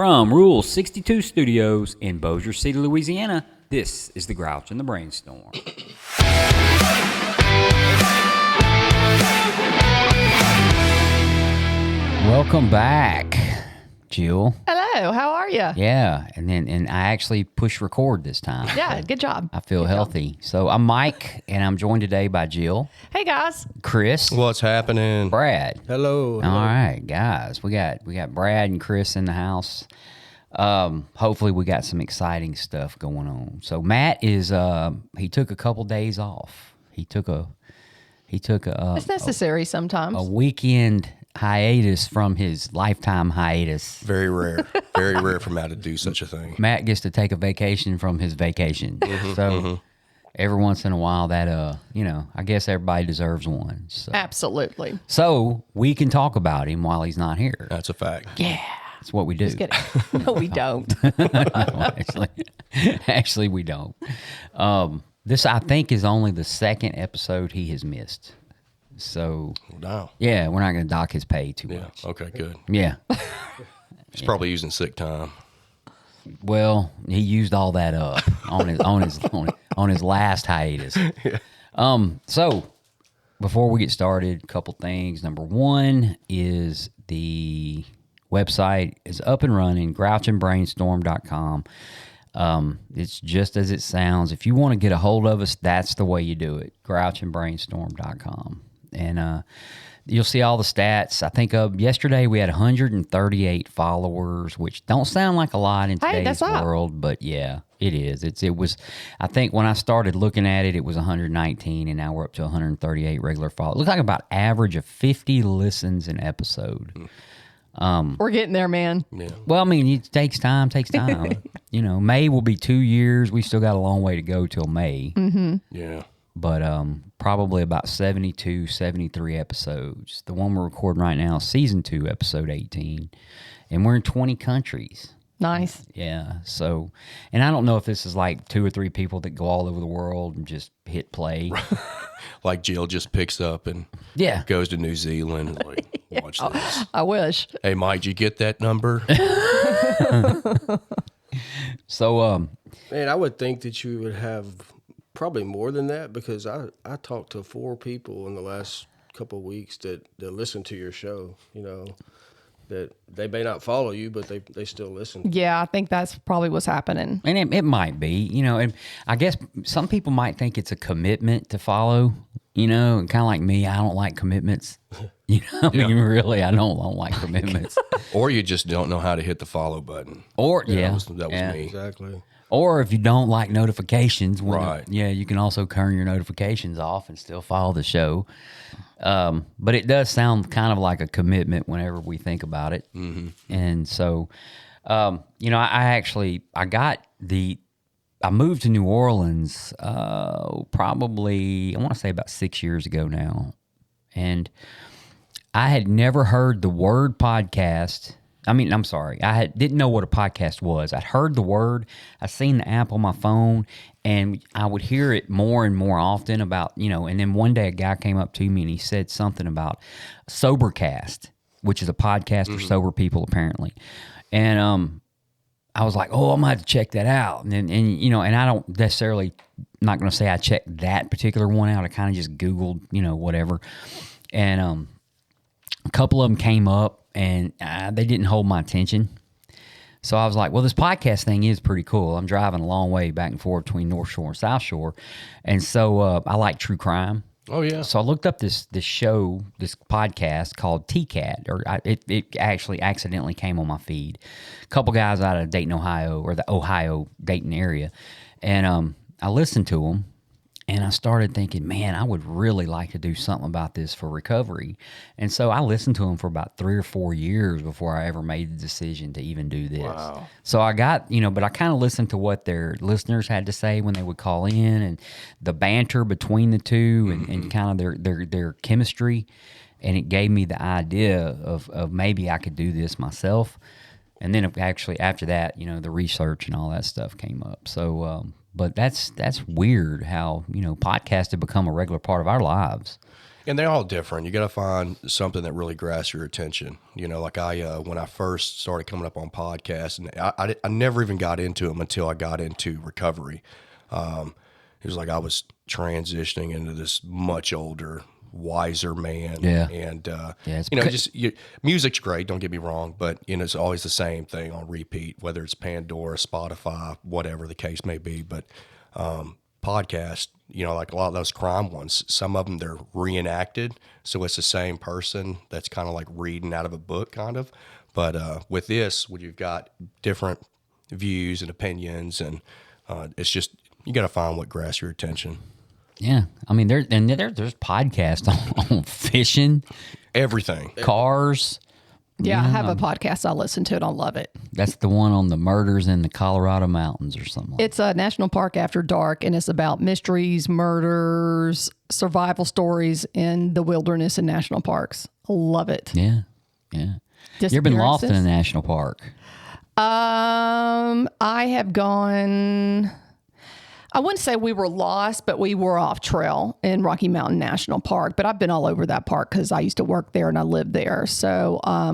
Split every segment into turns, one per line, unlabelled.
From Rule 62 Studios in Bossier City, Louisiana, this is The Grouch and the Brainstorm. Welcome back, Jill.
Hello, how are you?
Yeah, and I actually pushed record this time.
Yeah, good job.
I feel healthy. So I'm Mike, and I'm joined today by Jill,
Hey guys.
Chris,
What's happening?
Brad.
Hello.
All right, guys, we got Brad and Chris in the house. Hopefully we got some exciting stuff going on. So Matt is he took a couple days off. He took a
It's necessary sometimes.
a weekend hiatus from his lifetime hiatus.
Very rare. Very rare for Matt to do such a thing.
Matt gets to take a vacation from his vacation. So every once in a while that I guess everybody deserves one.
Absolutely.
So we can talk about him while he's not here.
That's a fact.
Yeah. That's what we do.
Just kidding. No, we don't.
No, actually, we don't. This, I think, is only the second episode he has missed. So,
Wow.
yeah, we're not going to dock his pay too
Yeah.
much.
Okay, good.
Yeah.
He's probably using sick time.
Well, he used all that up on his last hiatus. So, before we get started, a couple things. Number one is the website is up and running, grouchandbrainstorm.com. It's just as it sounds. If you want to get a hold of us, that's the way you do it, grouchandbrainstorm.com. And you'll see all the stats. I think yesterday we had 138 followers, which don't sound like a lot in today's
that's up.
world, but yeah, it is. It was, I think when I started looking at it, it was 119, and now we're up to 138 regular followers. It looks like about average of 50 listens an episode.
We're getting there, man.
Yeah.
Well, I mean, it takes time. May will be 2 years. We still got a long way to go till May.
Yeah.
But probably about 72, 73 episodes. The one we're recording right now is season 2, episode 18. And we're in 20 countries.
Nice.
Yeah. So, and I don't know if this is like 2 or 3 people that go all over the world and just hit play.
Like Jill just picks up and
Yeah.
goes to New Zealand and like, watch this.
I wish.
Hey, Mike, did you get that number?
So,
Man, I would think that you would have probably more than that because I talked to 4 people in the last couple of weeks that listen to your show, that they may not follow you, but they still listen.
Yeah, I think that's probably what's happening.
and it might be, and I guess some people might think it's a commitment to follow, and kind of like me, I don't like commitments. I mean, really, I don't like commitments.
Or you just don't know how to hit the follow button.
Or,
That was me.
Exactly.
Or if you don't like notifications,
Right.
You can also turn your notifications off and still follow the show. But it does sound kind of like a commitment whenever we think about it. Mm-hmm. And so, I moved to New Orleans probably, I want to say about 6 years ago now. And I had never heard the word podcast. I mean, I'm sorry. Didn't know what a podcast was. I'd heard the word. I seen the app on my phone, and I would hear it more and more often about, and then one day a guy came up to me and he said something about Sobercast, which is a podcast for sober people apparently. And I was like, oh, I'm going to have to check that out. And I don't necessarily, not going to say I checked that particular one out. I kind of just Googled, whatever. And a couple of them came up, and they didn't hold my attention. So I was like, well, this podcast thing is pretty cool. I'm driving a long way back and forth between North Shore and South Shore. And so I like true crime.
Oh, yeah.
So I looked up this show, this podcast called TCAT, it actually accidentally came on my feed. A couple guys out of Dayton, Ohio, or the Ohio, Dayton area. And I listened to them. And I started thinking, man, I would really like to do something about this for recovery. And so I listened to them for about 3 or 4 years before I ever made the decision to even do this.
Wow.
So I got, but I kind of listened to what their listeners had to say when they would call in, and the banter between the two, and kind of their chemistry. And it gave me the idea of maybe I could do this myself. And then actually after that, the research and all that stuff came up. So, but that's weird how, podcasts have become a regular part of our lives.
And they're all different. You got to find something that really grasps your attention. You know, like when I first started coming up on podcasts, and I never even got into them until I got into recovery. It was like I was transitioning into this much older, wiser man.
Yeah.
And,
it's
you know,
beca-
music's great, don't get me wrong, but, you know, it's always the same thing on repeat, whether it's Pandora, Spotify, whatever the case may be. But podcast, you know, like a lot of those crime ones, some of them they're reenacted, so it's the same person that's kind of like reading out of a book, kind of. But with this, when you've got different views and opinions, and it's just you got to find what grasps your attention.
Yeah, I mean, there's podcasts on fishing,
Everything.
cars.
Yeah, I have a podcast I listen to and I love it.
That's the one on the murders in the Colorado mountains or something.
It's a National Park After Dark, and it's about mysteries, murders, survival stories in the wilderness and national parks. I love it.
Yeah. You ever been lost in a
Disappearances?
national park?
I have gone. I wouldn't say we were lost, but we were off trail in Rocky Mountain National Park. But I've been all over that park because I used to work there and I lived there. So I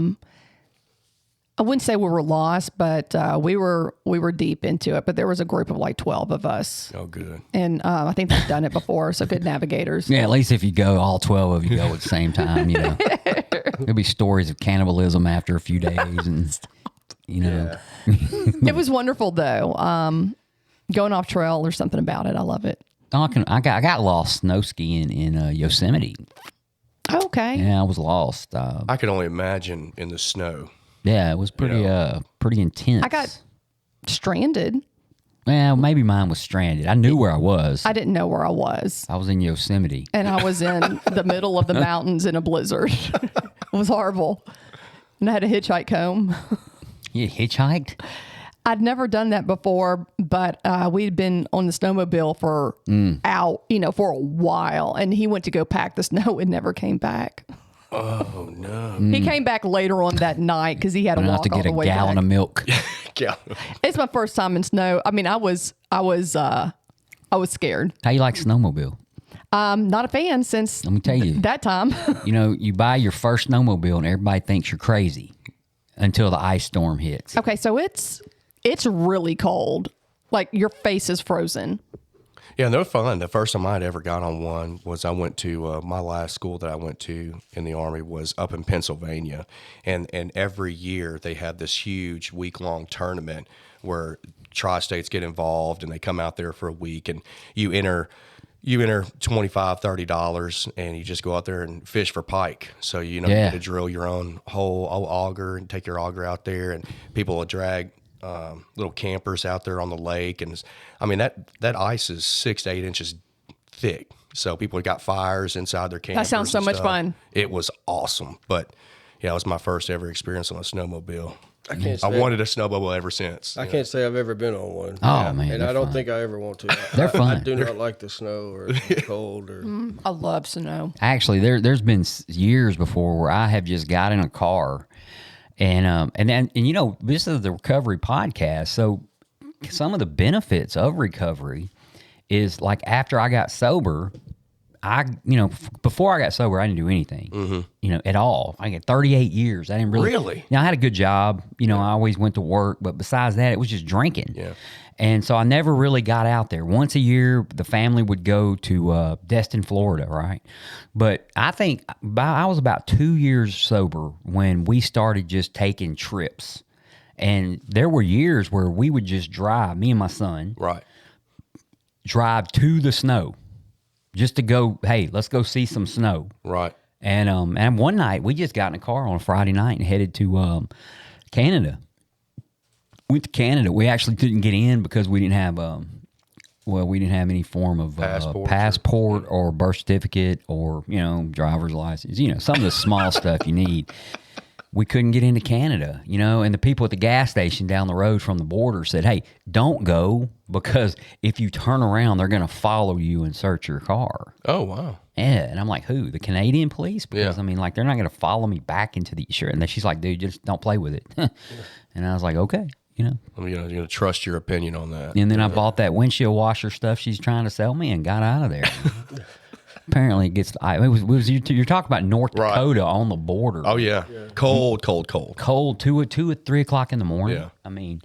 wouldn't say we were lost, but we were deep into it. But there was a group of like 12 of us,
Oh, good.
and I think they've done it before. So good navigators.
Yeah, at least if you go, all 12 of you go at the same time, you know. There'll be stories of cannibalism after a few days, and, you know.
It was wonderful though. Going off trail, there's something about it. I love it.
I got lost snow skiing in Yosemite.
Okay.
Yeah, I was lost.
I could only imagine in the snow.
Yeah, it was pretty intense.
I got stranded.
Well, maybe mine was stranded. I knew where I was.
I didn't know where I was.
I was in Yosemite.
And I was in the middle of the mountains in a blizzard. It was horrible. And I had to hitchhike home.
You hitchhiked?
I'd never done that before, but we'd been on the snowmobile for for a while. And he went to go pack the snow and never came back.
Oh, no.
He came back later on that night because he had to
I'm
walk
to
all
get
the
a
way
gallon
back.
of milk.
Yeah.
It's my first time in snow. I mean, I was scared.
How you like snowmobile?
Not a fan since
Let me tell you.
that time.
You know, you buy your first snowmobile and everybody thinks you're crazy until the ice storm hits.
Okay, so it's really cold. Like your face is frozen.
Yeah, they're fun. The first time I'd ever got on one was I went to my last school that I went to in the Army was up in Pennsylvania, and every year they have this huge week-long tournament where tri-states get involved and they come out there for a week, and you enter $25-$30 and you just go out there and fish for pike. So you
Yeah.
get to drill your own whole auger and take your auger out there, and people will drag little campers out there on the lake, and I mean that ice is 6 to 8 inches thick. So people got fires inside their campers.
sounds so
and
much
stuff.
fun.
It was awesome, but yeah, it was my first ever experience on a snowmobile.
I can't
I
say,
wanted a snowmobile ever since.
I can't say I've ever been on one.
Oh, man,
And
they're
I don't
fun.
think I ever want to.
They're
I
fun.
do not like the snow or the cold or.
I love snow.
Actually, there's been years before where I have just got in a car, and you know, this is the recovery podcast, so some of the benefits of recovery is like after I got sober, before I got sober, I didn't do anything, you know, at all. I got 38 years. I didn't really.
Really?
You know, I had a good job. You know, I always went to work, but besides that, it was just drinking.
Yeah.
And so I never really got out there. Once a year, the family would go to Destin, Florida, right? But I think I was about 2 years sober when we started just taking trips. And there were years where we would just drive, me and my son,
Right.
drive to the snow just to go, hey, let's go see some snow.
Right.
And one night we just got in a car on a Friday night and headed to Canada. Went to Canada. We actually couldn't get in because we didn't have we didn't have any form of passport or birth certificate or, you know, driver's license. You know, some of the small stuff you need. We couldn't get into Canada, you know, and the people at the gas station down the road from the border said, hey, don't go because if you turn around, they're going to follow you and search your car.
Oh, wow.
Yeah, and I'm like, who? The Canadian police? Because,
Yeah.
I mean, like, they're not going to follow me back into the shirt. And then she's like, dude, just don't play with it. And I was like, okay, you know.
I'm going to trust your opinion on that.
And then I bought that windshield washer stuff she's trying to sell me and got out of there. Apparently, it gets. You're talking about North
Right.
Dakota on the border.
Oh yeah. Cold.
Cold, 2 or 3 o'clock in the morning.
Yeah.
I mean,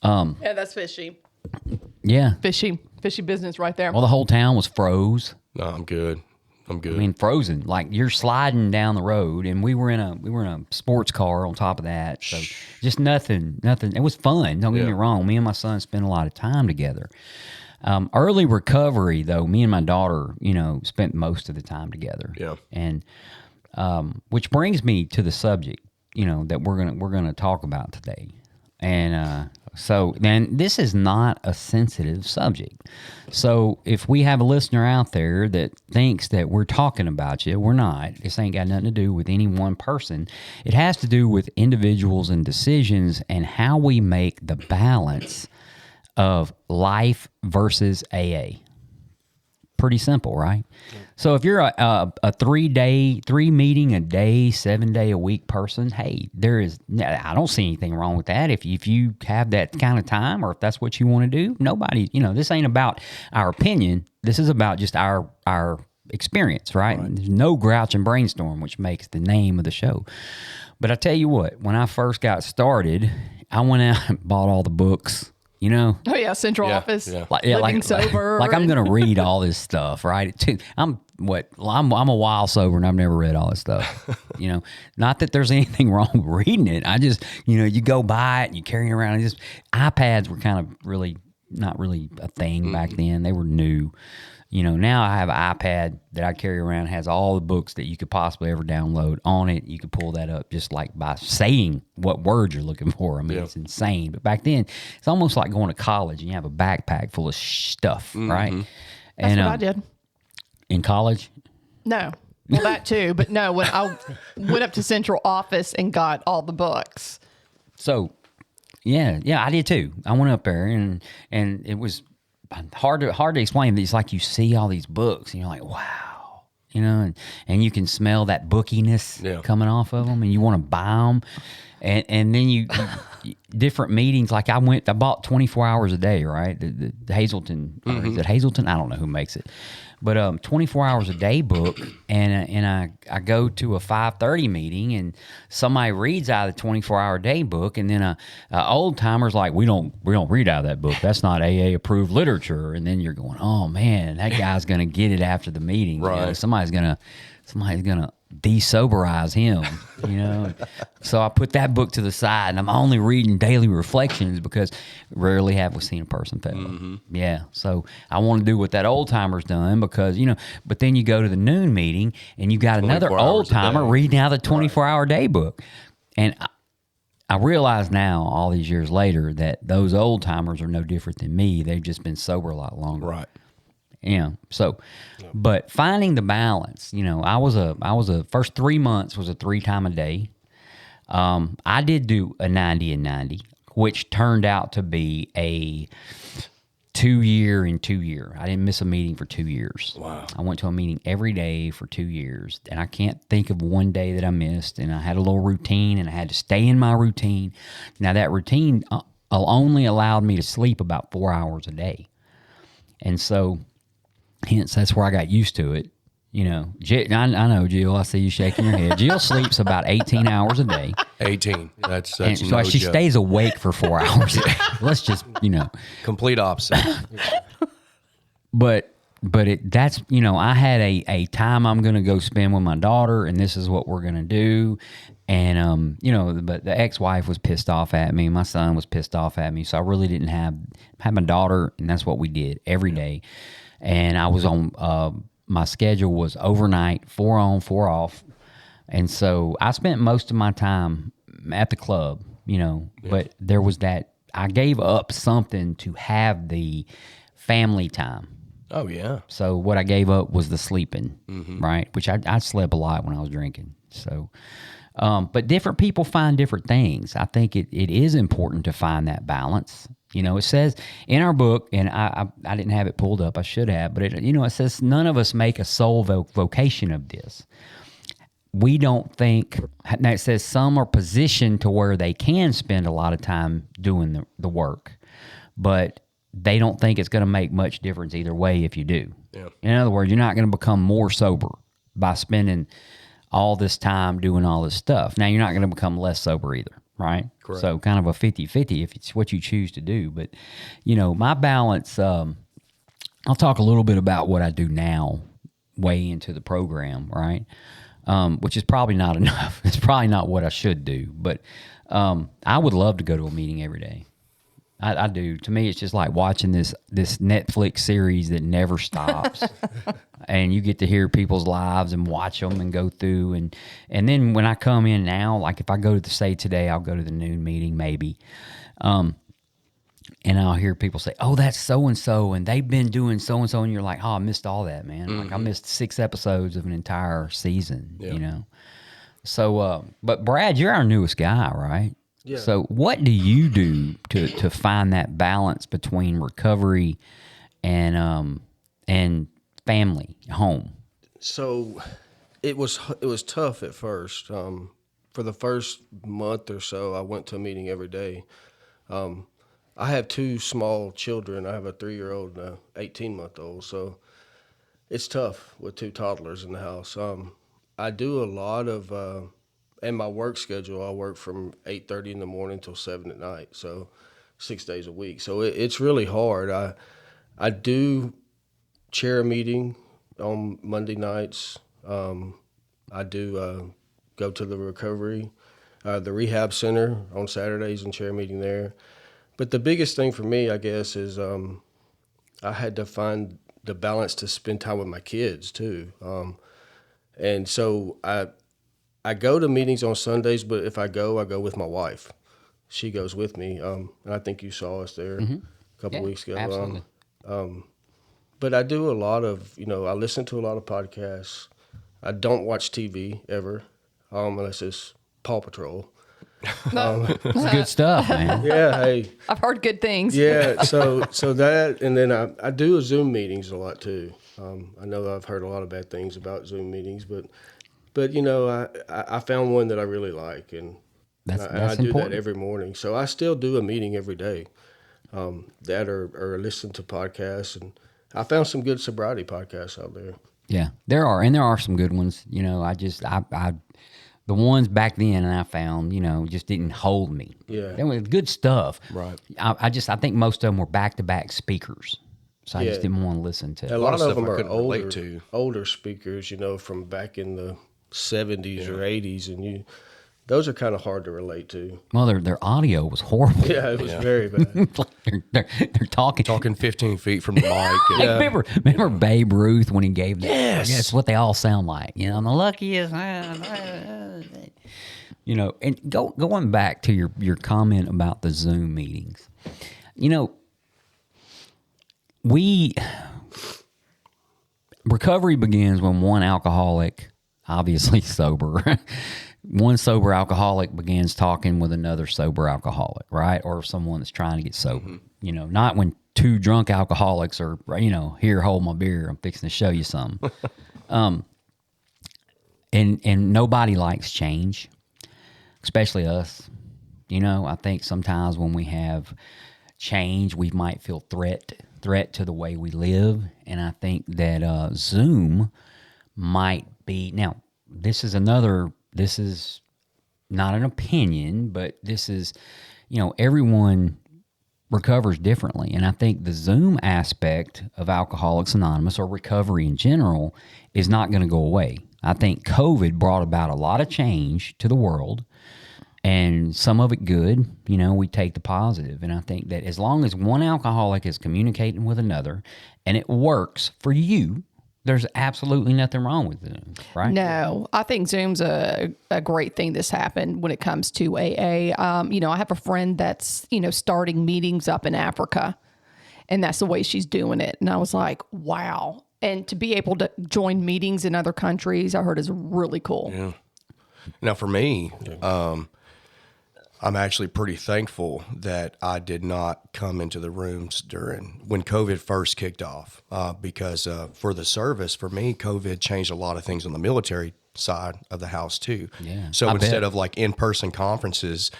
Yeah, that's fishy.
yeah.
Fishy business right there.
Well, the whole town was froze.
No, I'm good.
I mean, frozen. Like you're sliding down the road, and we were in a sports car on top of that. So just nothing. It was fun. Don't get me wrong. Me and my son spent a lot of time together. Early recovery, though, me and my daughter, spent most of the time together.
Yeah.
And which brings me to the subject, that we're gonna talk about today. And so then this is not a sensitive subject. So if we have a listener out there that thinks that we're talking about you, we're not. This ain't got nothing to do with any one person. It has to do with individuals and decisions and how we make the balance of life versus AA. Pretty simple, right? So if you're a 3 meeting a day, 7 day a week person, hey, I don't see anything wrong with that. If you have that kind of time, or if that's what you want to do, nobody, this ain't about our opinion. This is about just our experience, right? There's no grouch and brainstorm, which makes the name of the show. But I tell you what, when I first got started, I went out and bought all the books.
Oh yeah, Central Office, Living Sober.
Like I'm going to read all this stuff, right? I'm a while sober and I've never read all this stuff. Not that there's anything wrong with reading it. I just, you go by it and you carry it around. And just iPads were kind of really not really a thing back then. They were new. Now I have an iPad that I carry around, has all the books that you could possibly ever download on it. You could pull that up just like by saying what words you're looking for. I mean, It's insane. But back then, it's almost like going to college and you have a backpack full of stuff, right?
That's what I did.
In college?
No. Well, that too. But no, when I went up to Central Office and got all the books.
So, yeah, I did too. I went up there and it was hard to explain. It's like you see all these books and you're like, wow, and you can smell that bookiness coming off of them and you want to buy them. And then you different meetings. Like I bought 24 hours a day, right? The Hazelton, or is it Hazelton? I don't know who makes it. But 24 hours a day book, and I go to a 5:30 meeting, and somebody reads out of the 24-hour day book, and then a old timer's like, we don't read out of that book. That's not AA approved literature. And then you're going, oh man, that guy's gonna get it after the meeting.
Right.
Somebody's gonna de-soberize him, So I put that book to the side, and I'm only reading Daily Reflections because rarely have we seen a person fail. Yeah, so I want to do what that old timer's done because, but then you go to the noon meeting and you got another old timer reading out the 24-hour day book. And I realize now, all these years later, that those old timers are no different than me. They've just been sober a lot longer.
Right.
But finding the balance, I was a first 3 months was a 3 time a day. I did do a 90 and 90, which turned out to be a 2 year and 2 year. I didn't miss a meeting for 2 years.
Wow.
I went to a meeting every day for 2 years, and I can't think of one day that I missed. And I had a little routine, and I had to stay in my routine. Now that routine only allowed me to sleep about 4 hours a day. And so, hence, that's where I got used to it. I know, Jill, I see you shaking your head. Jill sleeps about 18 hours a day.
18. That's
And so
no
she
joke.
stays awake for 4 hours a day. Let's just,
Complete opposite.
But that's, I had a time I'm going to go spend with my daughter, and this is what we're going to do. And, but the ex-wife was pissed off at me. My son was pissed off at me. So I really didn't have my daughter, and that's what we did every day. And I was on, my schedule was overnight, 4 on, 4 off. And so I spent most of my time at the club, but there was that, I gave up something to have the family time.
Oh, yeah.
So what I gave up was the sleeping, right? Which I slept a lot when I was drinking. So, but different people find different things. I think it is important to find that balance. It says in our book, and I didn't have it pulled up. I should have, but it says none of us make a sole vocation of this. We don't think. Now it says some are positioned to where they can spend a lot of time doing the work, but they don't think it's going to make much difference either way if you do.
Yeah.
In other words, you're not going to become more sober by spending all this time doing all this stuff. Now, you're not going to become less sober either, right?
Correct.
So kind of a 50-50 if it's what you choose to do. But, my balance, I'll talk a little bit about what I do now way into the program, right? Which is probably not enough. It's probably not what I should do. But I would love to go to a meeting every day. I do. To me, it's just like watching this Netflix series that never stops. And you get to hear people's lives and watch them and go through. And then when I come in now, like if I go to say today, I'll go to the noon meeting maybe. And I'll hear people say, oh, that's so-and-so, and they've been doing so-and-so. And you're like, oh, I missed all that, man.
Mm-hmm.
Like I missed 6 episodes of an entire season,
Yeah.
So, but Brad, you're our newest guy, right?
Yeah.
So what do you do to find that balance between recovery and family, home?
So it was tough at first. For the first month or so, I went to a meeting every day. I have 2 small children. I have a 3-year-old and a 18-month-old. So it's tough with 2 toddlers in the house. I do a lot of, and my work schedule, I work from 8:30 in the morning till 7 at night. So 6 days a week. So it's really hard. I do chair a meeting on Monday nights. I do go to the rehab center on Saturdays and chair a meeting there. But the biggest thing for me, I guess, is I had to find the balance to spend time with my kids too. And so I go to meetings on Sundays, but if I go with my wife. She goes with me. And I think you saw us there a couple weeks ago.
Absolutely.
But I do a lot of, I listen to a lot of podcasts. I don't watch TV ever, unless it's Paw Patrol.
It's good stuff, man.
Yeah, hey.
I've heard good things.
Yeah, so that, and then I do Zoom meetings a lot too. I know I've heard a lot of bad things about Zoom meetings, but I found one that I really like, and
That's
I do
important.
that every morning. So I still do a meeting every day, that or listen to podcasts, and I found some good sobriety podcasts out there.
Yeah, there are some good ones. I the ones back then I found, just didn't hold me.
Yeah.
They were good stuff.
Right.
I think most of them were back-to-back speakers, so I just
Yeah.
didn't want to listen to.
A lot of
stuff
them
I
are
couldn't relate to.
older speakers, from back in the 70s or 80s, and those are kind of hard to relate to.
Well, their audio was horrible.
Yeah, it was very bad.
they're talking.
Talking 15 feet from the mic. And,
Remember Babe Ruth when he gave that? Yes. That's what they all sound like. I'm the luckiest. And going back to your comment about the Zoom meetings, recovery begins when one alcoholic, obviously sober, one sober alcoholic begins talking with another sober alcoholic, right? Or someone that's trying to get sober. Not when 2 drunk alcoholics are, here, hold my beer, I'm fixing to show you something. And nobody likes change, especially us. I think sometimes when we have change, we might feel threat to the way we live. And I think that Zoom might be, now, this is not an opinion, but this is, everyone recovers differently. And I think the Zoom aspect of Alcoholics Anonymous or recovery in general is not going to go away. I think COVID brought about a lot of change to the world, and some of it good. We take the positive. And I think that as long as one alcoholic is communicating with another and it works for you, there's absolutely nothing wrong with Zoom, right?
No, I think Zoom's a great thing that's happened when it comes to AA. I have a friend that's, starting meetings up in Africa, and that's the way she's doing it. And I was like, wow. And to be able to join meetings in other countries, I heard is really cool.
Yeah. Now, for me, I'm actually pretty thankful that I did not come into the rooms when COVID first kicked off, because for the service, for me, COVID changed a lot of things on the military side of the house too.
Yeah,
So
I
instead
bet.
of like in-person conferences,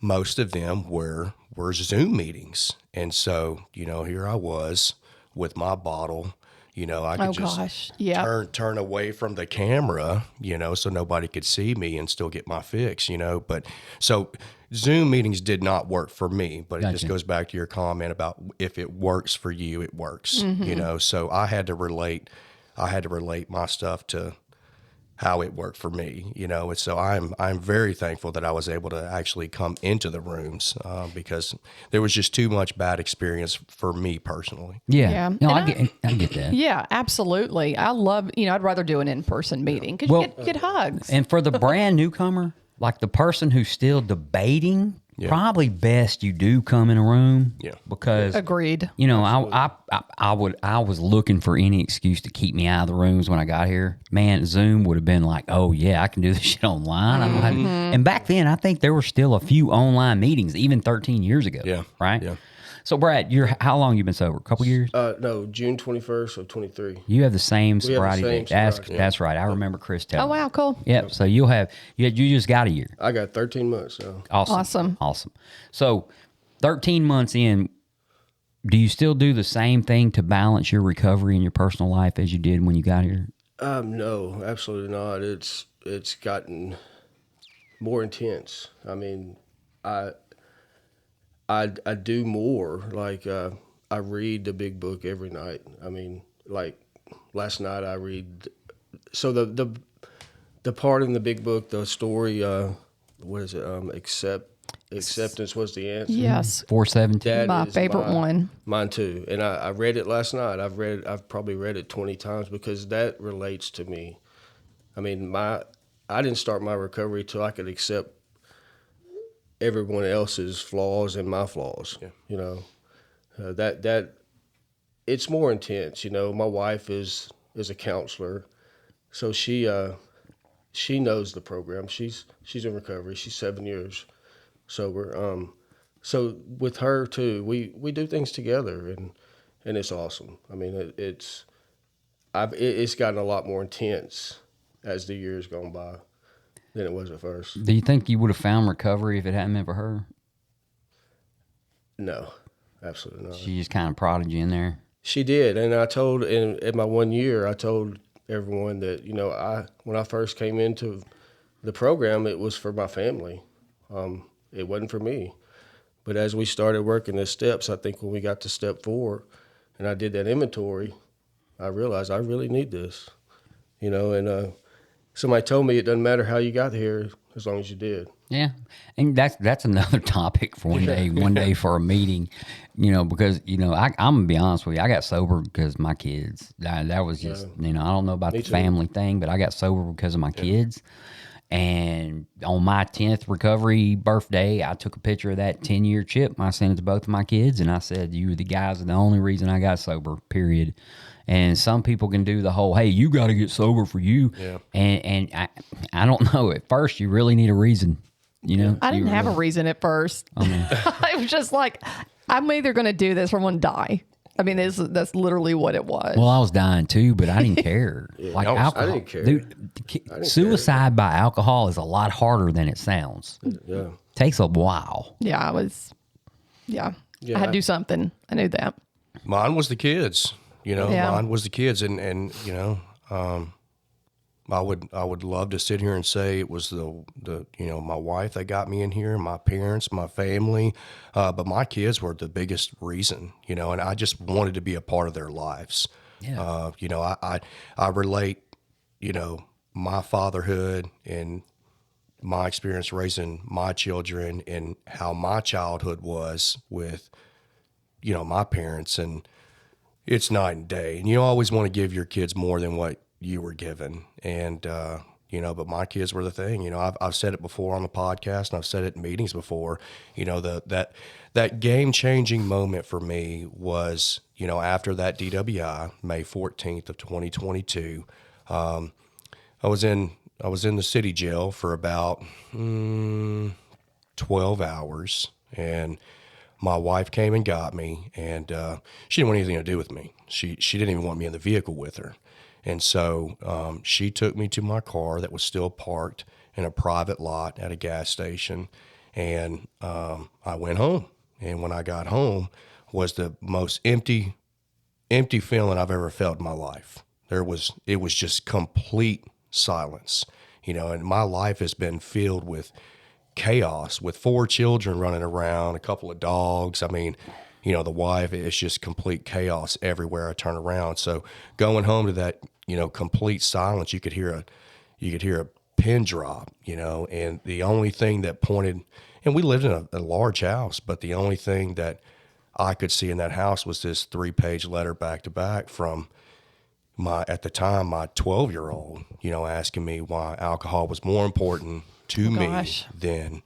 most of them were Zoom meetings. And so, here I was with my bottle. I could
Oh,
just
gosh. Yeah.
turn away from the camera, so nobody could see me and still get my fix, But so Zoom meetings did not work for me, but it just goes back to your comment about if it works for you, it works, So I had to relate my stuff to how it worked for me, And so I'm very thankful that I was able to actually come into the rooms because there was just too much bad experience for me personally.
Yeah.
Yeah.
No,
And
I get that.
Yeah, absolutely. I love, I'd rather do an in-person meeting because you get hugs.
And for the brand newcomer, like the person who's still debating, probably best you do come in a room.
Yeah.
Because
Agreed.
I was looking for any excuse to keep me out of the rooms when I got here. Man, Zoom would have been like, oh yeah, I can do this shit online. And back then, I think there were still a few online meetings, even 13 years ago.
Yeah.
Right.
Yeah.
So Brad, how long you been sober? A couple years?
No, June 21st of 23.
You have the same
have the
sobriety
same
date.
sobriety,
That's right. I remember Chris telling
Oh, wow, cool.
me. Yep. So you just got a year.
I got 13 months. So
Awesome. So 13 months in, do you still do the same thing to balance your recovery and your personal life as you did when you got here?
no, absolutely not. It's gotten more intense. I mean, I do more. Like I read the big book every night. I mean, like last night I read. So the part in the big book, the story. What is it? Acceptance was the answer.
Yes.
417.
That
My
is
favorite one.
Mine too. And I read it last night. I've probably read it 20 times because that relates to me. I mean, I didn't start my recovery till I could accept everyone else's flaws and my flaws. Yeah. That it's more intense. My wife is a counselor, so she knows the program. She's in recovery. She's 7 years sober. So with her too, we do things together, and it's awesome. I mean, it's gotten a lot more intense as the years gone by than it was at first.
Do you think you would have found recovery if it hadn't been for her?
No, absolutely not.
She just kind of prodded you in there.
She did, and I told in my 1 year, I told everyone that when I first came into the program, it was for my family. It wasn't for me. But as we started working the steps, I think when we got to step 4, and I did that inventory, I realized I really need this. And somebody told me it doesn't matter how you got here as long as you did.
Yeah, and that's another topic for one day. One day for a meeting, because I'm gonna be honest with you. I got sober because my kids. That was just I don't know about the family thing, but I got sober because of my kids. And on my 10th recovery birthday, I took a picture of that 10-year chip. I sent it to both of my kids, and I said, "You the guys are the only reason I got sober." Period. And some people can do the whole, "Hey, you got to get sober for you."
Yeah.
And I don't know. At first, you really need a reason.
I didn't have a reason at first. It was just like, I'm either going to do this or I'm going to die. I mean, that's literally what it was.
Well, I was dying too, but I didn't care. Like alcohol,
I didn't care.
Dude, suicide by alcohol is a lot harder than it sounds.
Yeah.
Takes a while.
Yeah, I had to do something. I knew that.
Mine was the kids, mine was the kids. And I would love to sit here and say it was the my wife that got me in here, my parents, my family, but my kids were the biggest reason, and I just wanted to be a part of their lives.
Yeah.
I relate, my fatherhood and my experience raising my children and how my childhood was with, my parents, and it's night and day. And you always want to give your kids more than what you were given. And, but my kids were the thing. I've said it before on the podcast, and I've said it in meetings before, that game-changing moment for me was, after that DWI, May 14th of 2022, I was in the city jail for about 12 hours, and my wife came and got me, and she didn't want anything to do with me. She didn't even want me in the vehicle with her. And so she took me to my car that was still parked in a private lot at a gas station, And I went home. And when I got home was the most empty feeling I've ever felt in my life. It was just complete silence, and my life has been filled with chaos, with 4 children running around, a couple of dogs. I mean, the wife, it's just complete chaos everywhere I turn around. So going home to that, complete silence, you could hear a pin drop, and the only thing that pointed, and we lived in a large house, but the only thing that I could see in that house was this 3-page letter back to back from at the time, my 12-year-old, asking me why alcohol was more important to me than,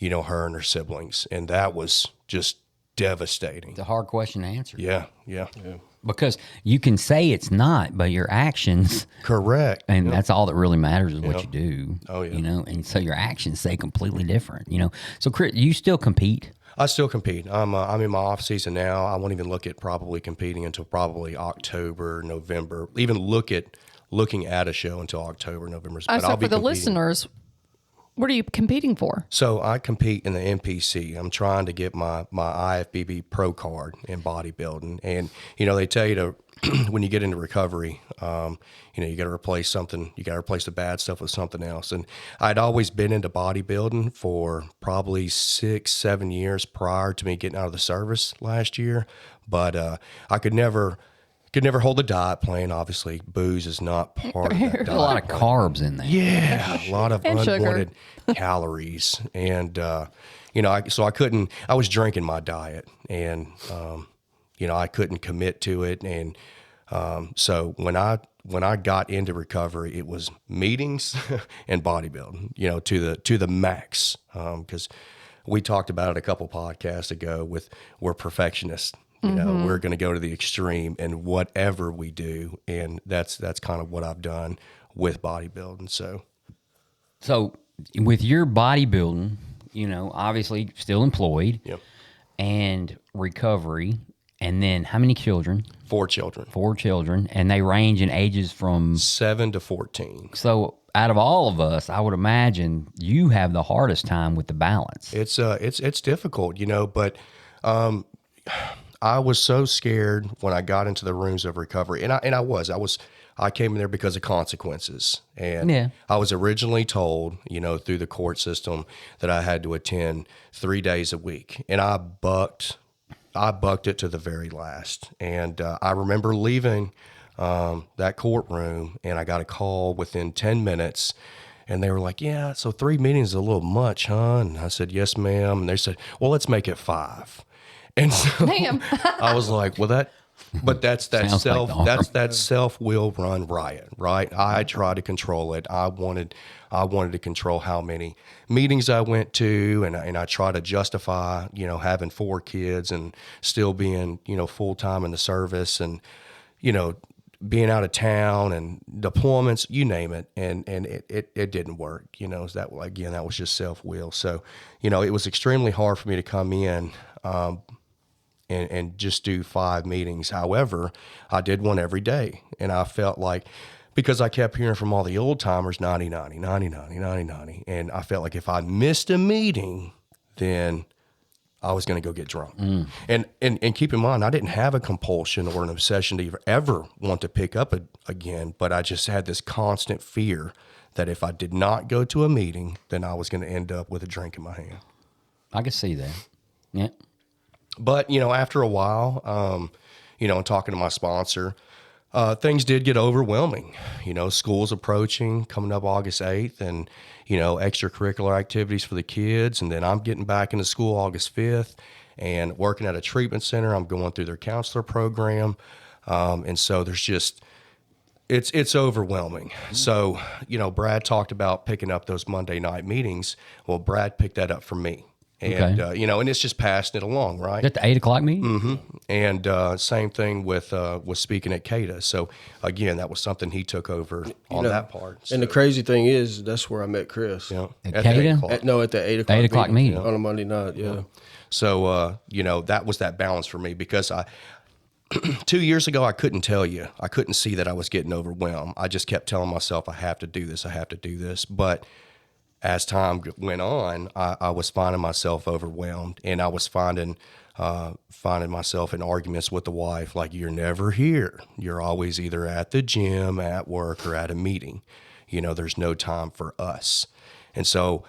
her and her siblings. And that was just devastating.
It's a hard question to answer.
Yeah.
Because you can say it's not, but your actions.
Correct.
And that's all that really matters is what you do.
Oh, yeah.
And so your actions say completely different, So, Chris, you still compete?
I still compete. I'm in my off season now. I won't even look at probably competing until probably October, November. Even looking at a show until October, November. But
so
I'll be
for the
competing.
Listeners, what are you competing for?
So I compete in the NPC. I'm trying to get my IFBB pro card in bodybuilding. And, they tell you to, when you get into recovery, you got to replace something. You got to replace the bad stuff with something else. And I'd always been into bodybuilding for probably 6-7 years prior to me getting out of the service last year. But I could never hold the diet plan. Obviously, booze is not part of that diet.
There's a lot of carbs in there.
Yeah, a lot of
And
unwanted calories. And, so I couldn't, I was drinking my diet and, I couldn't commit to it. And so when I got into recovery, it was meetings and bodybuilding, to the max. Because we talked about it a couple podcasts ago we're perfectionists. We're going to go to the extreme in whatever we do. And that's kind of what I've done with bodybuilding.
So with your bodybuilding, obviously still employed.
Yep.
And recovery. And then how many children?
4 children.
4 children. And they range in ages from
7 to 14.
So out of all of us, I would imagine you have the hardest time with the balance.
It's difficult, but I was so scared when I got into the rooms of recovery, and I came in there because of consequences, and I was originally told, through the court system that I had to attend 3 days a week, and I bucked it to the very last. And I remember leaving that courtroom, and I got a call within 10 minutes, and they were like, "Yeah, so 3 meetings is a little much, huh?" And I said, "Yes, ma'am." And they said, "Well, let's make it 5." And so
Damn.
I was like, "Well, that's that self-will run riot, right?" I tried to control it. I wanted to control how many meetings I went to, and I tried to justify, having 4 kids and still being, full time in the service, and being out of town and deployments, you name it, and it didn't work. That was just self-will. So, it was extremely hard for me to come in. And just do 5 meetings. However, I did one every day. And I felt like, because I kept hearing from all the old timers, 90-90, 90-90, 90-90. And I felt like if I missed a meeting, then I was going to go get drunk. And keep in mind, I didn't have a compulsion or an obsession to ever want to pick up again. But I just had this constant fear that if I did not go to a meeting, then I was going to end up with a drink in my hand.
I can see that. Yeah.
But, after a while, and talking to my sponsor, things did get overwhelming. School's approaching, coming up August 8th, and, extracurricular activities for the kids. And then I'm getting back into school August 5th and working at a treatment center. I'm going through their counselor program. And so there's just, it's overwhelming. So, Brad talked about picking up those Monday night meetings. Well, Brad picked that up for me. And, and it's just passing it along, right?
Is that the 8 o'clock meeting?
Mm-hmm. And same thing with speaking at CADA. So, again, that was something he took over on that part. So,
and the crazy thing is, that's where I met Chris.
At
the
CADA?
8 o'clock.
At the 8 o'clock
8 o'clock meeting.
on a Monday night, yeah.
So, that was that balance for me, because 2 years ago, I couldn't tell you. I couldn't see that I was getting overwhelmed. I just kept telling myself, I have to do this. But as time went on, I was finding myself overwhelmed, and I was finding myself in arguments with the wife, like, you're never here. You're always either at the gym, at work, or at a meeting. There's no time for us. And so,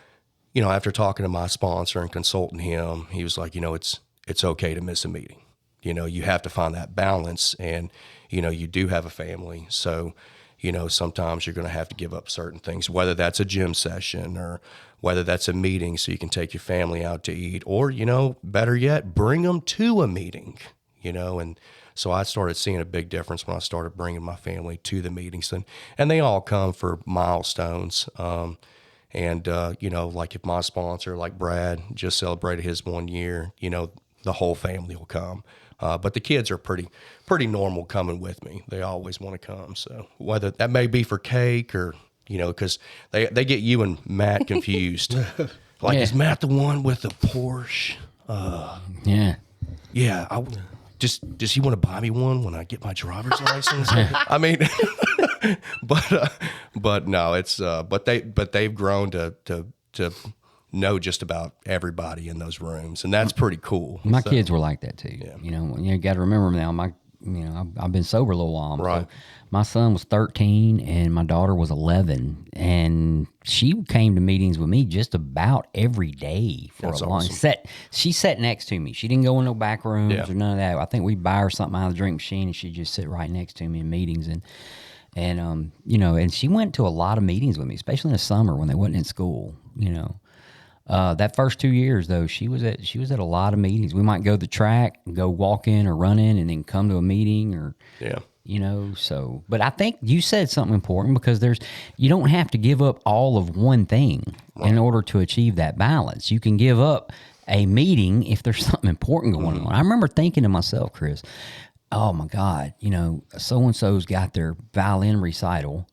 after talking to my sponsor and consulting him, he was like, it's okay to miss a meeting. You have to find that balance, and, you do have a family. So, sometimes you're going to have to give up certain things, whether that's a gym session or whether that's a meeting so you can take your family out to eat, or, better yet, bring them to a meeting, and so I started seeing a big difference when I started bringing my family to the meetings, and they all come for milestones. Like if my sponsor, like Brad, just celebrated his 1 year, the whole family will come. But the kids are pretty normal coming with me. They always want to come. So whether that may be for cake or, because they get you and Matt confused. Like, is Matt the one with the Porsche?
Yeah.
Yeah. Does he want to buy me one when I get my driver's license? I mean, but no, it's but they've grown to know just about everybody in those rooms, and that's pretty cool.
My kids were like that too. Yeah. You got to remember now. I've been sober a little while.
Right.
So my son was 13 and my daughter was 11, and she came to meetings with me just about every day for
That's
a long
awesome.
set. She sat next to me. She didn't go in no back rooms
Yeah.
or none of that. I think we'd buy her something out of the drink machine and she'd just sit right next to me in meetings. And she went to a lot of meetings with me, especially in the summer when they wasn't in school, that first 2 years though, she was at a lot of meetings. We might go to the track, go walk in or run in, and then come to a meeting, or
Yeah.
So. But I think you said something important, because you don't have to give up all of one thing in order to achieve that balance. You can give up a meeting if there's something important going on. I remember thinking to myself, Chris, oh my God, so and so's got their violin recital.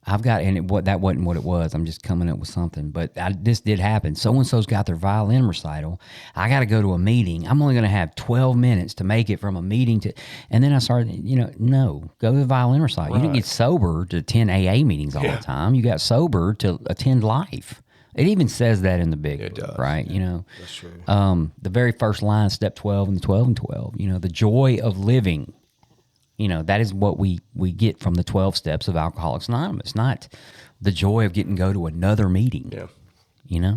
That wasn't what it was. I'm just coming up with something. But this did happen. So-and-so's got their violin recital. I got to go to a meeting. I'm only going to have 12 minutes to make it from a meeting to... And then I started, no, go to the violin recital.
Right.
You didn't get sober to attend AA meetings all the time. You got sober to attend life. It even says that in the big
It
book,
does.
right?
That's true.
The very first line, step 12 and 12 and 12, the joy of living. That is what we get from the 12 steps of Alcoholics Anonymous, not the joy of getting to go to another meeting.
Yeah.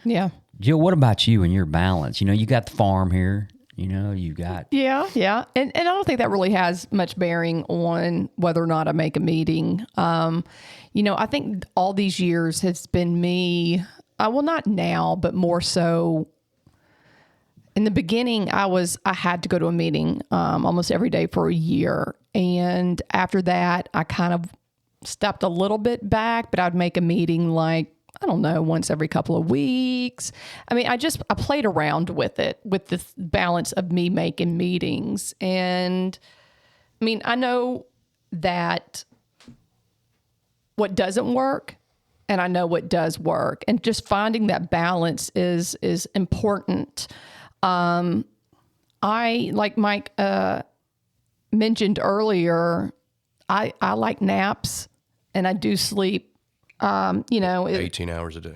Yeah.
Jill, what about you and your balance? You got the farm here, you got...
Yeah. And I don't think that really has much bearing on whether or not I make a meeting. I think all these years has been me, well, not now, but more so in the beginning. I had to go to a meeting almost every day for a year. And after that, I kind of stepped a little bit back, but I'd make a meeting like, I don't know, once every couple of weeks. I mean, I played around with it, with this balance of me making meetings. And I mean, I know that what doesn't work, and I know what does work. And just finding that balance is important. I, like Mike mentioned earlier, I like naps, and I do sleep.
18 hours a day.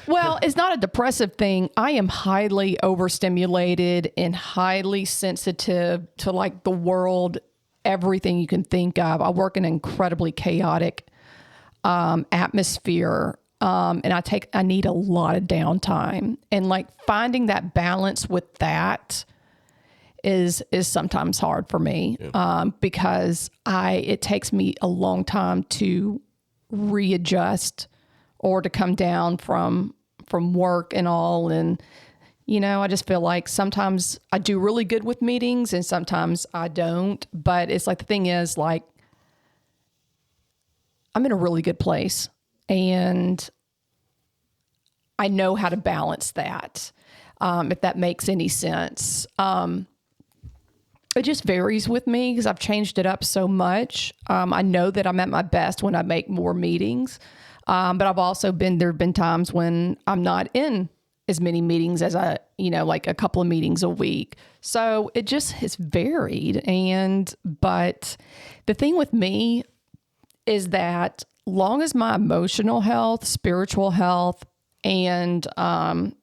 Well, it's not a depressive thing. I am highly overstimulated and highly sensitive to like the world, everything you can think of. I work in an incredibly chaotic atmosphere. And I need a lot of downtime, and like finding that balance with that is sometimes hard for me. Because it takes me a long time to readjust or to come down from work and all. And, I just feel like sometimes I do really good with meetings and sometimes I don't, but it's like, the thing is, like, I'm in a really good place and I know how to balance that. If that makes any sense. It just varies with me because I've changed it up so much. I know that I'm at my best when I make more meetings. But I've also there have been times when I'm not in as many meetings as like a couple of meetings a week. So it just has varied. But the thing with me is that long as my emotional health, spiritual health, and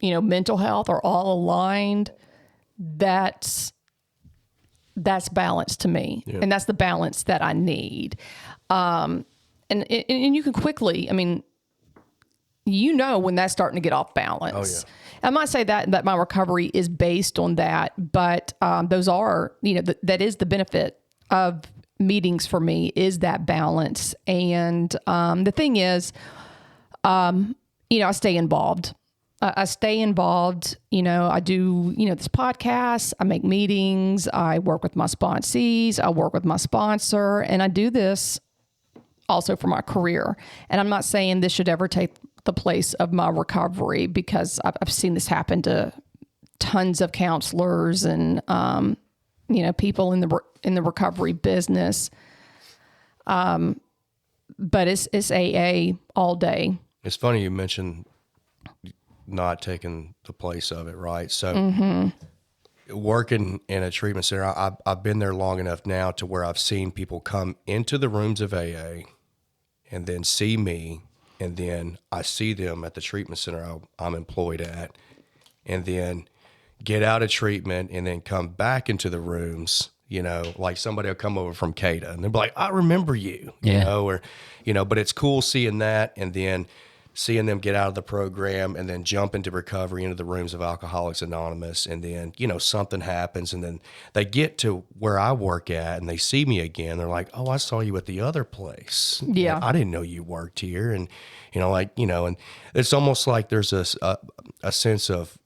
mental health are all aligned, that's balance to me, and that's the balance that I need. And you can quickly, when that's starting to get off balance.
Oh, yeah.
I'm not saying that my recovery is based on that, but those are, that is the benefit of meetings for me, is that balance. And the thing is, I stay involved. I stay involved. I do, this podcast, I make meetings, I work with my sponsees, I work with my sponsor, and I do this also for my career. And I'm not saying this should ever take the place of my recovery, because I've seen this happen to tons of counselors and, people in the recovery business. But it's AA all day.
It's funny you mentioned not taking the place of it, right? So working in a treatment center, I've been there long enough now to where I've seen people come into the rooms of AA and then see me, and then I see them at the treatment center I'm employed at, and then get out of treatment and then come back into the rooms, like somebody will come over from CADA and they'll be like, I remember you, but it's cool seeing that, and then seeing them get out of the program and then jump into recovery, into the rooms of Alcoholics Anonymous. And then, something happens, and then they get to where I work at and they see me again. They're like, oh, I saw you at the other place.
Yeah.
I didn't know you worked here. And, and it's almost like there's a sense of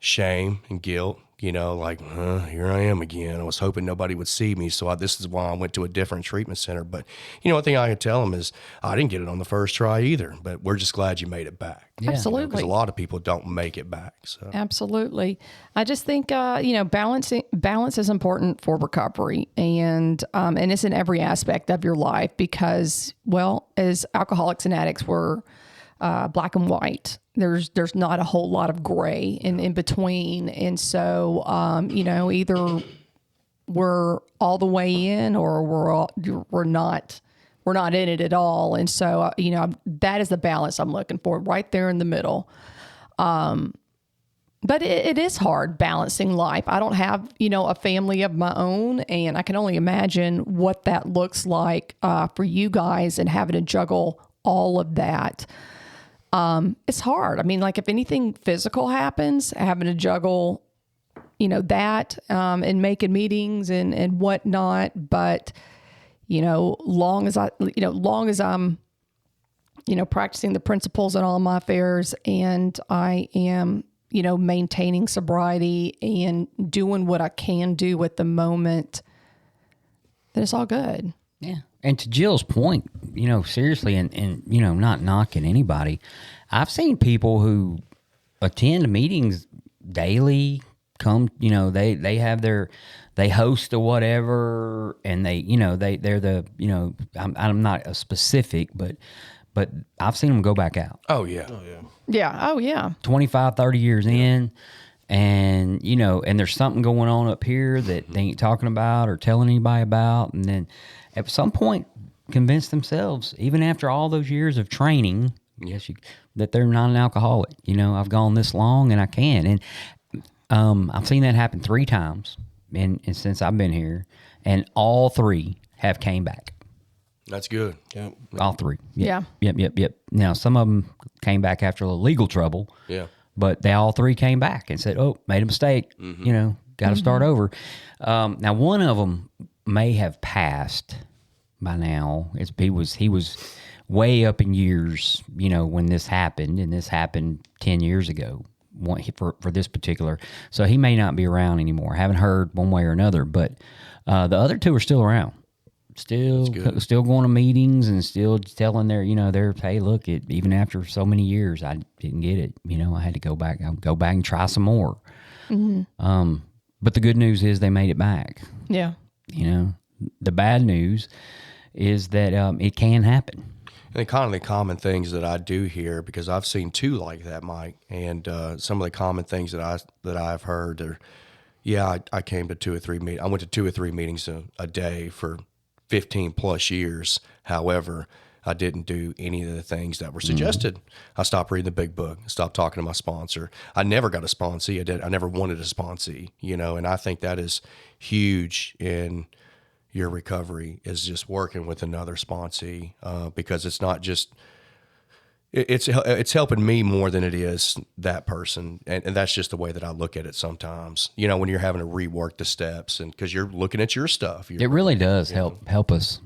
shame and guilt, here I am again. I was hoping nobody would see me, so this is why I went to a different treatment center. But, one thing I can tell them is I didn't get it on the first try either, but we're just glad you made it back.
Yeah.
Absolutely.
Because a lot of people don't make it back. So.
Absolutely. I just think, balance is important for recovery, and it's in every aspect of your life, because, as alcoholics and addicts, we're black and white. There's not a whole lot of gray in between. And so, either we're all the way in, or we're not in it at all. And so, that is the balance I'm looking for, right there in the middle. But it is hard balancing life. I don't have, a family of my own, and I can only imagine what that looks like for you guys, and having to juggle all of that. It's hard. If anything physical happens, having to juggle, that, and making meetings and whatnot. But, long as I'm, practicing the principles in all my affairs, and I am, maintaining sobriety and doing what I can do at the moment, then it's all good.
Yeah. And to Jill's point, seriously, and not knocking anybody, I've seen people who attend meetings daily, come, they have they host or whatever, and they're the, I'm not a specific, but I've seen them go back out.
Oh, yeah.
Yeah. Oh, yeah.
25, 30 years in, and, and there's something going on up here that they ain't talking about or telling anybody about. And then at some point convince themselves, even after all those years of training, that they're not an alcoholic. I've gone this long and I can. And I've seen that happen 3 times and since I've been here, and all 3 have came back.
That's good. Yeah.
All 3.
Yep.
Yep. Now, some of them came back after a little legal trouble.
Yeah.
But they all 3 came back and said, oh, made a mistake, got to start over. Now, one of them may have passed by now. He was way up in years, when this happened, and this happened 10 years ago for this particular. So he may not be around anymore. Haven't heard one way or another, but the other 2 are still around. Still going to meetings and still telling their, hey, look, even after so many years, I didn't get it. I had to go back and try some more. Mm-hmm. But the good news is they made it back.
Yeah.
The bad news is that it can happen.
And kind of the common things that I do hear, because I've seen 2 like that, Mike, and some of the common things that I've heard are, I came to 2 or 3 meetings. I went to 2 or 3 meetings a day for 15 plus years. However, I didn't do any of the things that were suggested. I stopped reading the big book, stopped talking to my sponsor. I never got a sponsee. I never wanted a sponsee, and I think that is huge in your recovery, is just working with another sponsee, because it's not just, it's helping me more than it is that person. And that's just the way that I look at it sometimes, when you're having to rework the steps, and because you're looking at your stuff.
It really does help us.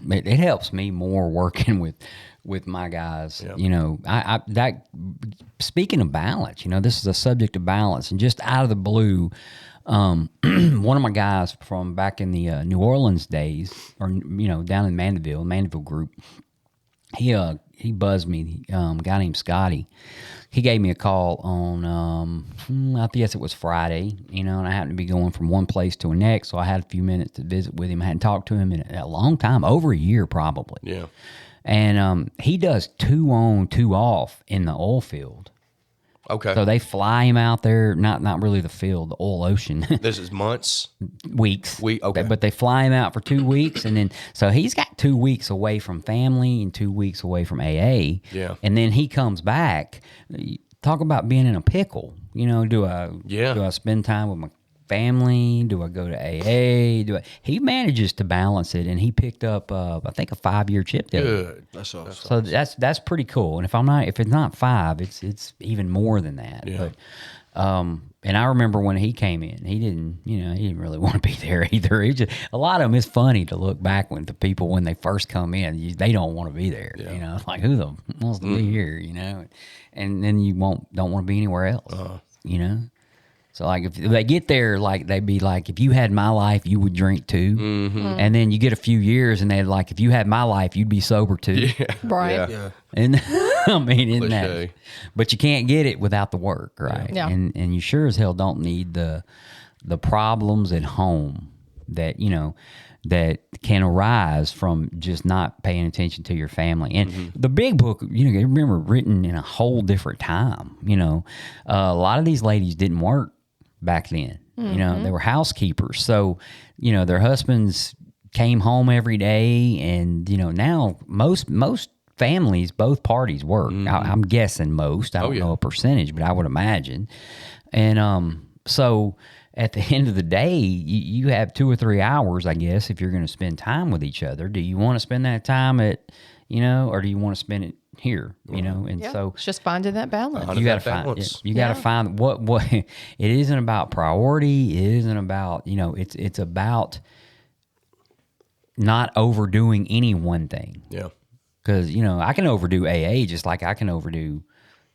It helps me more working with my guys. Yeah. I that speaking of balance, this is a subject of balance, and just out of the blue, one of my guys from back in the New Orleans days, or down in Mandeville group, he buzzed me. A guy named Scotty. He gave me a call on, I guess it was Friday, and I happened to be going from one place to the next, so I had a few minutes to visit with him. I hadn't talked to him in a long time, over a year probably.
Yeah.
And he does 2 on, 2 off in the oil field.
Okay.
So they fly him out there, not really the field, the oil ocean.
This is months?
Weeks.
Okay.
But they fly him out for 2 weeks, and then so he's got 2 weeks away from family and 2 weeks away from AA.
Yeah.
And then he comes back. Talk about being in a pickle. Do I spend time with my family? Do I go to AA? He manages to balance it, and he picked up I think a 5-year chip deal.
Good.
That's awesome.
So that's pretty cool. And if it's not 5, it's even more than that.
Yeah.
But and I remember when he came in, he didn't really want to be there either. A lot of them, it's funny to look back when the people, when they first come in, they don't want to be there.
Yeah.
Like, who the wants to be here? And then you don't want to be anywhere else. So like if they get there, like they'd be like, if you had my life, you would drink too. Mm-hmm. And then you get a few years, and they're like, if you had my life, you'd be sober too.
Yeah.
Right.
Yeah.
And I mean, isn't that?
Cliche.
But you can't get it without the work, right?
Yeah.
And you sure as hell don't need the problems at home that that can arise from just not paying attention to your family. And the big book, remember, written in a whole different time. A lot of these ladies didn't work back then. They were housekeepers. So, their husbands came home every day, and, now most families, both parties work. I'm guessing most. I don't know a percentage, but I would imagine. And so at the end of the day, you have 2 or 3 hours, I guess, if you're going to spend time with each other. Do you want to spend that time at, or do you want to spend it here? And so
it's just finding that balance.
you got to find. You got to find what. It isn't about priority. It isn't about It's about not overdoing any one thing.
Yeah.
Because I can overdo AA just like I can overdo.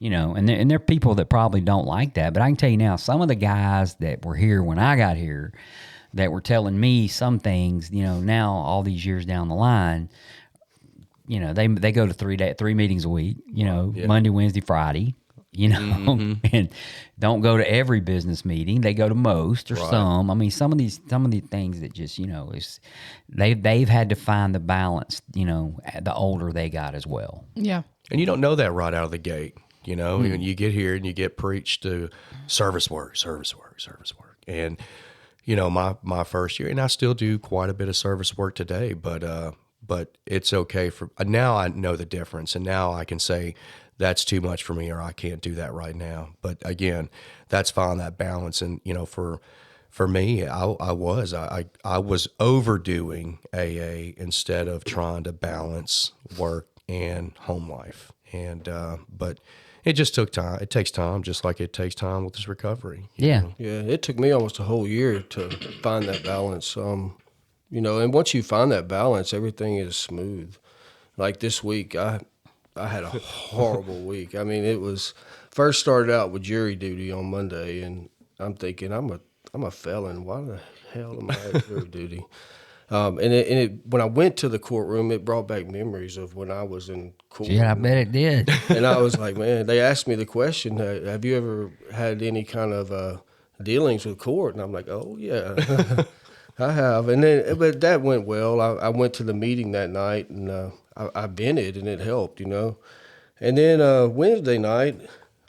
And there are people that probably don't like that. But I can tell you now, some of the guys that were here when I got here, that were telling me some things, now all these years down the line, they go to 3 meetings a week, Monday, Wednesday, Friday, and don't go to every business meeting. They go to most or some. I mean, some of the things that just, they've had to find the balance, the older they got as well.
Yeah.
And you don't know that right out of the gate. When you get here and you get preached to service work. And, my first year, and I still do quite a bit of service work today, but it's okay now I know the difference, and now I can say that's too much for me, or I can't do that right now. But again, that's fine, that balance. And, for me, I was overdoing AA instead of trying to balance work and home life. And, but it just took time. It takes time, just like it takes time with this recovery.
Yeah.
Yeah, it took me almost a whole year to find that balance. And once you find that balance, everything is smooth. Like this week, I had a horrible week. I mean, it was first started out with jury duty on Monday, and I'm thinking I'm a felon. Why the hell am I at jury duty? When I went to the courtroom, it brought back memories of when I was in court.
Yeah, I bet it did.
And I was like, man, they asked me the question, have you ever had any kind of dealings with court? And I'm like, oh, yeah, I have. But that went well. I went to the meeting that night, and I vented, and it helped, And then Wednesday night,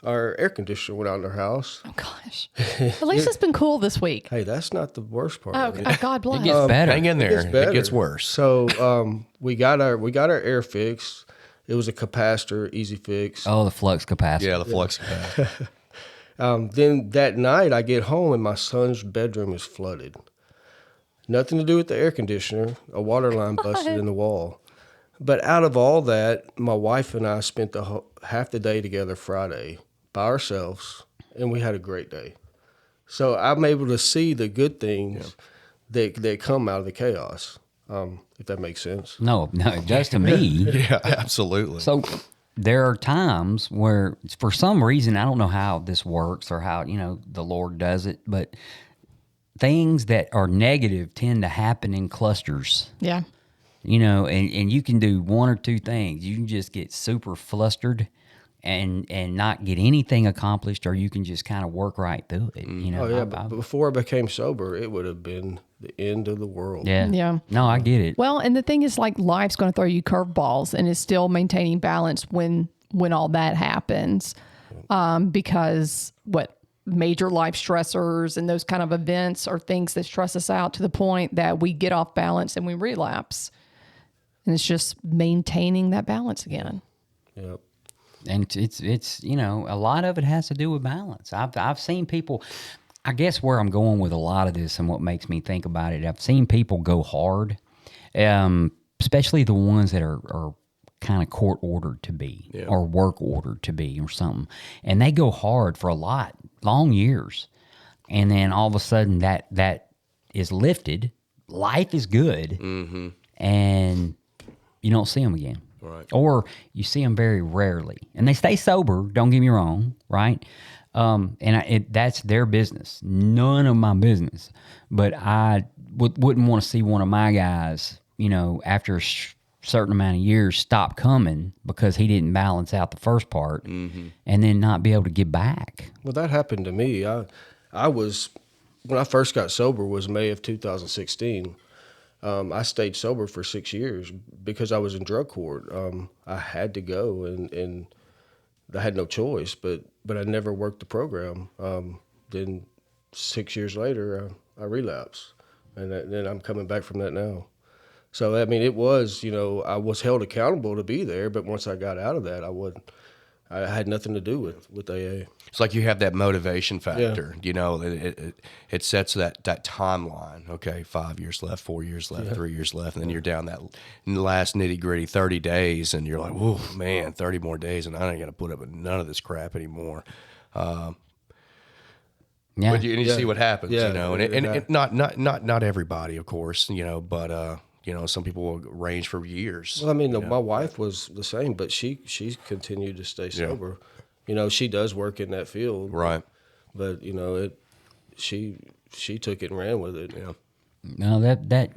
our air conditioner went out in our house.
Oh gosh. At least it's been cool this week.
Hey, that's not the worst part.
Oh,
of it.
God bless.
It gets better.
Hang in there.
better.
It gets worse.
So we got our air fixed. It was a capacitor, easy fix.
Oh, the flux capacitor.
Yeah, the flux capacitor.
Then that night I get home and my son's bedroom is flooded. Nothing to do with the air conditioner. A water line busted in the wall. But out of all that, my wife and I spent half the day together Friday by ourselves, and we had a great day. So I'm able to see the good things that come out of the chaos, if that makes sense.
No, it does to me.
Yeah, absolutely.
So there are times where, for some reason, I don't know how this works or how, the Lord does it, but things that are negative tend to happen in clusters.
Yeah.
And you can do one or two things. You can just get super flustered and not get anything accomplished, or you can just kind of work right through it.
Oh, yeah, but before I became sober, it would have been the end of the world.
Yeah.
Yeah.
No, I get it.
Well, and the thing is, like, life's going to throw you curveballs, and it's still maintaining balance when all that happens, because major life stressors and those kind of events are things that stress us out to the point that we get off balance and we relapse, and it's just maintaining that balance again.
Yep.
And it's a lot of it has to do with balance. I've seen people. I guess where I'm going with a lot of this and what makes me think about it, I've seen people go hard, especially the ones that are kind of court ordered to be or work ordered to be or something. And they go hard for long years. And then all of a sudden that is lifted. Life is good. Mm-hmm. And you don't see them again.
Right.
Or you see them very rarely. And they stay sober, don't get me wrong, right? That's their business. None of my business. But I wouldn't want to see one of my guys, after a certain amount of years stop coming because he didn't balance out the first part and then not be able to get back.
Well, that happened to me. I was, when I first got sober was May of 2016. I stayed sober for 6 years because I was in drug court. I had to go, and I had no choice, but I never worked the program. Then 6 years later, I relapsed, and then I'm coming back from that now. So, I mean, it was, I was held accountable to be there, but once I got out of that, I had nothing to do with AA.
It's like you have that motivation factor, it sets that timeline. Okay, 5 years left, 4 years left, 3 years left, and then you're down that last nitty gritty 30 days, and you're like, whoa, man, 30 more days, and I ain't gonna put up with none of this crap anymore.
Yeah.
But you see what happens,
Yeah,
and not everybody, of course, but. Some people will range for years.
Well, I mean, my wife was the same, but she continued to stay sober. She does work in that field,
Right.
But she took it and ran with it.
Yeah.
No, that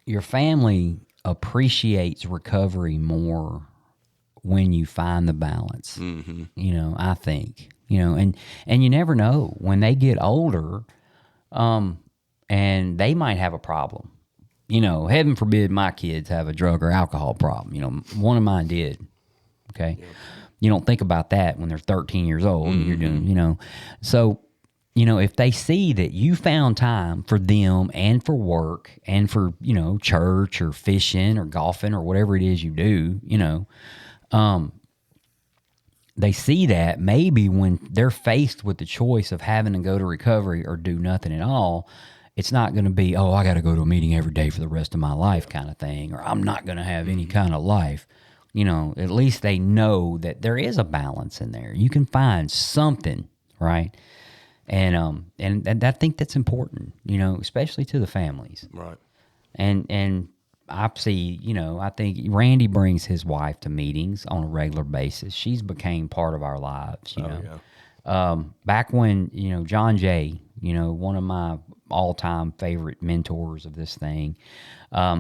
your family appreciates recovery more when you find the balance. Mm-hmm. I think and you never know when they get older, and they might have a problem. Heaven forbid my kids have a drug or alcohol problem. One of mine did. Okay. Yeah. You don't think about that when they're 13 years old and you're doing, So, if they see that you found time for them and for work and for, church or fishing or golfing or whatever it is you do, they see that maybe when they're faced with the choice of having to go to recovery or do nothing at all, it's not going to be, I got to go to a meeting every day for the rest of my life kind of thing, or I'm not going to have any kind of life. At least they know that there is a balance in there. You can find something, right? And I think that's important, especially to the families.
Right.
And I see, I think Randy brings his wife to meetings on a regular basis. She's became part of our lives,
Yeah.
Back when, John Jay, one of my all-time favorite mentors of this thing,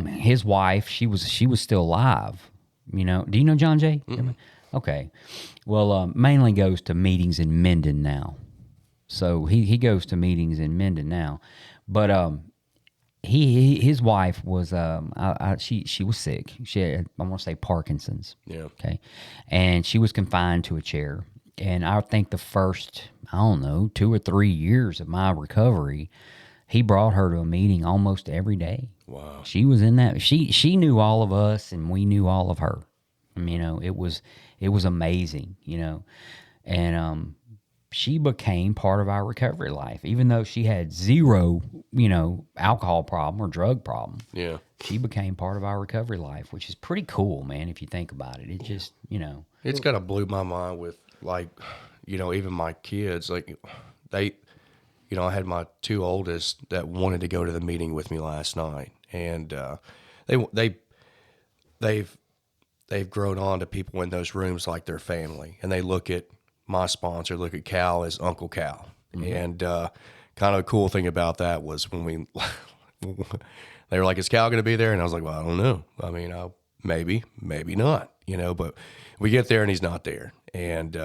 his wife, she was still alive. Do you know John Jay? Mm-hmm. Okay. Well, mainly goes to meetings in Minden now. So he goes to meetings in Minden now. But his wife was she was sick. She had, I want to say, Parkinson's.
Yeah.
Okay. And she was confined to a chair. And I think the first, I don't know, 2 or 3 years of my recovery, he brought her to a meeting almost every day.
Wow.
She was in that. She knew all of us, and we knew all of her. I mean, it was amazing, and she became part of our recovery life, even though she had zero, alcohol problem or drug problem.
Yeah.
She became part of our recovery life, which is pretty cool, man. If you think about it, it just,
It's kind of blew my mind with, like, even my kids, like, they, I had my 2 oldest that wanted to go to the meeting with me last night, and they've grown on to people in those rooms like their family, and they look at my sponsor, look at Cal as Uncle Cal. And kind of a cool thing about that was when they were like, is Cal going to be there? And I was like, well, I don't know. I mean, maybe not, but we get there and he's not there. And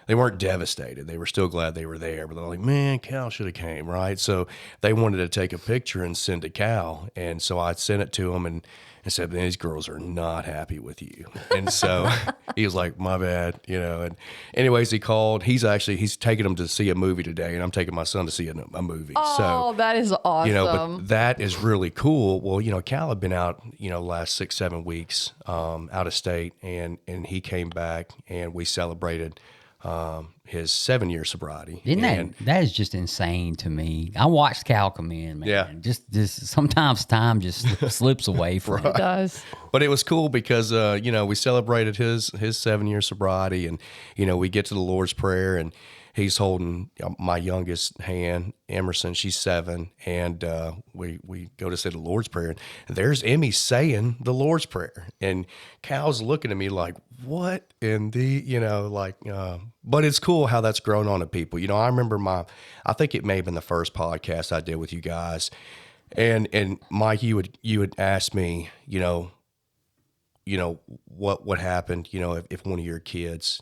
they weren't devastated. They were still glad they were there, but they're like, man, Cal should have came, right? So they wanted to take a picture and send to Cal. And so I sent it to him and said, these girls are not happy with you. And so he was like, my bad, And anyways, he called. He's taking them to see a movie today, and I'm taking my son to see a movie.
Oh, that is awesome.
But that is really cool. Well, Cal had been out, last 6-7 weeks out of state, and he came back, and we celebrated his 7-year sobriety.
Isn't that is just insane to me. I watched Cal come in, man.
Yeah.
Just sometimes time just slips away from
It does.
But it was cool because, we celebrated his 7-year sobriety, and, we get to the Lord's Prayer, and he's holding my youngest hand, Emerson. She's 7, and we go to say the Lord's Prayer, and there's Emmy saying the Lord's Prayer, and Cal's looking at me like, what in the, but it's cool how that's grown on to people. I remember I think it may have been the first podcast I did with you guys, and Mike, you would ask me, what happened, if one of your kids,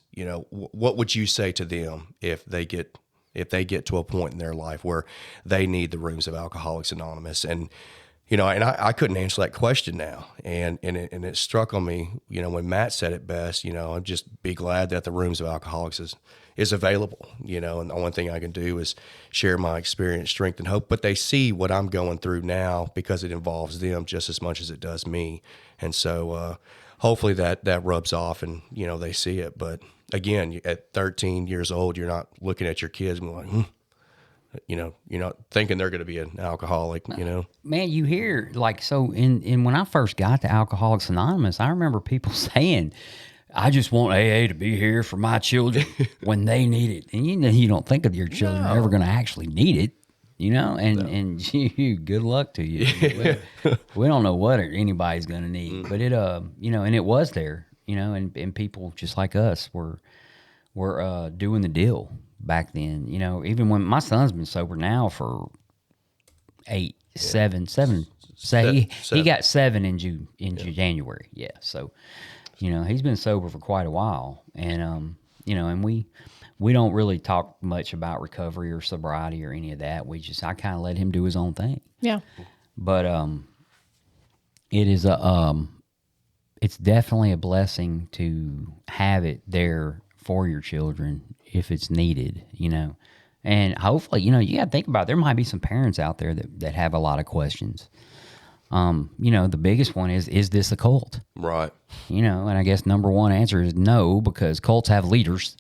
what would you say to them if they get to a point in their life where they need the rooms of Alcoholics Anonymous? And, and I couldn't answer that question now. And it struck on me, when Matt said it best, I'd just be glad that the rooms of Alcoholics is available, and the only thing I can do is share my experience, strength, and hope. But they see what I'm going through now because it involves them just as much as it does me. And so hopefully that rubs off and, they see it. But again, at 13 years old, you're not looking at your kids and like, you're not thinking they're going to be an alcoholic,
Man, you hear so in when I first got to Alcoholics Anonymous, I remember people saying, I just want AA to be here for my children when they need it. And you don't think of your children ever going to actually need it, and good luck to you. We don't know what anybody's going to need, but it, and it was there, and people just like us were doing the deal back then, even when my son's been sober now for 7. He got 7 in January. Yeah. So, he's been sober for quite a while, and and we don't really talk much about recovery or sobriety or any of that. I kind of let him do his own thing.
Yeah.
But it is it's definitely a blessing to have it there for your children if it's needed, and hopefully, you got to think about it. There might be some parents out there that have a lot of questions. The biggest one is this a cult?
Right.
And I guess number one answer is no, because cults have leaders.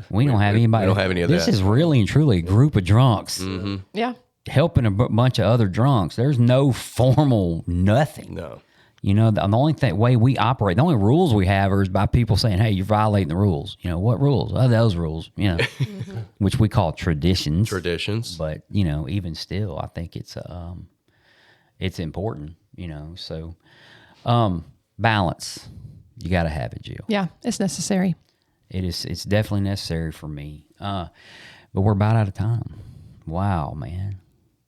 We don't have anybody.
We don't have any of
this
that.
Is really and truly a group of drunks
Yeah.
helping a bunch of other drunks. There's no formal nothing.
No.
The only way we operate, the only rules we have is by people saying, hey, you're violating the rules. What rules? Oh, those rules, which we call traditions.
Traditions.
But, even still, I think it's important, so balance, you got to have it, Jill.
Yeah. It's necessary.
It's definitely necessary for me. But we're about out of time. Wow, man.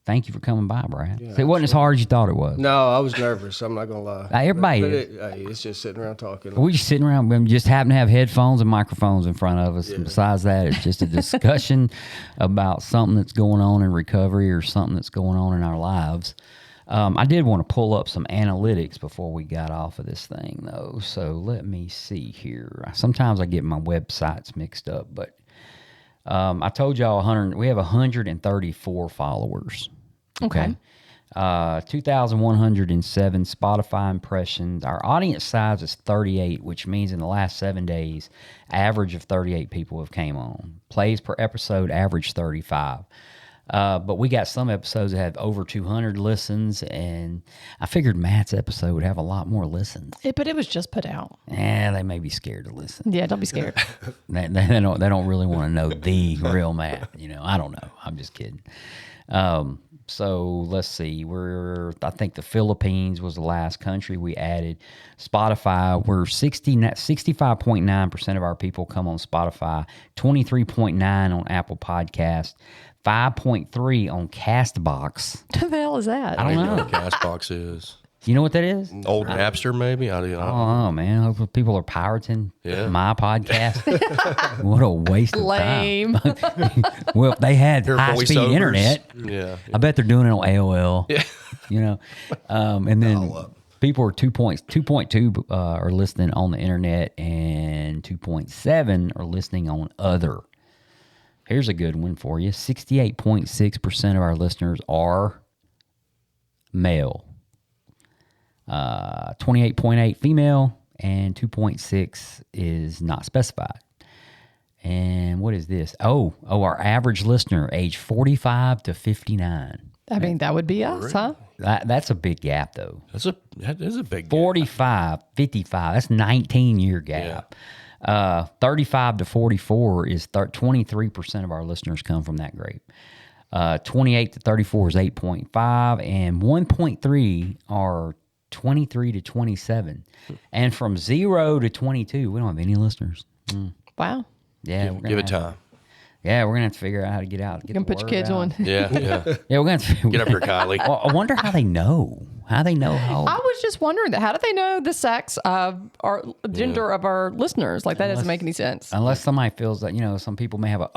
Thank you for coming by, Brad. Yeah, it wasn't as hard as you thought it was.
No, I was nervous. I'm not going to lie.
Everybody
it's just sitting around talking.
We just sitting around. We just happen to have headphones and microphones in front of us. Yeah. And besides that, it's just a discussion about something that's going on in recovery or something that's going on in our lives. I did want to pull up some analytics before we got off of this thing, though. So let me see here. Sometimes I get my websites mixed up, but I told y'all we have 134 followers.
Okay.
2,107 Spotify impressions. Our audience size is 38, which means in the last 7 days, average of 38 people have came on. Plays per episode, average 35. But we got some episodes that have over 200 listens, and I figured Matt's episode would have a lot more listens.
But it was just put out.
They may be scared to listen.
Yeah, don't be scared.
They don't really want to know the real Matt. I don't know. I'm just kidding. So let's see. I think the Philippines was the last country we added. Spotify, we're 65.9% of our people come on Spotify, 23.9 on Apple Podcast, 5.3 on Castbox.
What the hell is that?
I don't know.
What Castbox is.
You know what that is?
Old Napster, maybe? I don't know.
Oh, man. Hope people are pirating
Yeah.
my podcast. What a waste of
Lame.
time. Well, if they had
Your
high-speed
voiceovers.
internet,
Yeah.
I bet they're doing it on AOL. Yeah. And then people are 2.2 are listening on the internet, and 2.7 are listening on other. Here's a good one for you. 68.6% of our listeners are male. 28.8 female, and 2.6 is not specified. And what is this? Our average listener, age 45 to 59.
I mean, that would be us, huh?
That's a big gap, though.
That is a big
45, 55, that's 19-year gap. 35 to 44 is 23% of our listeners come from that group. 28 to 34 is 8.5, and 1.3 are 23 to 27. And from 0 to 22, we don't have any listeners.
Wow.
Yeah,
Give it time.
Yeah, we're gonna have to figure out how to get out.
You can put your kids on.
Yeah, yeah.
Yeah, we're gonna have to
Get up here, Kylie.
Well, I wonder how they know. How they know how.
I was just wondering that. How do they know the sex of our gender of our listeners? Like, that doesn't make any sense.
Unless somebody feels that, some people may have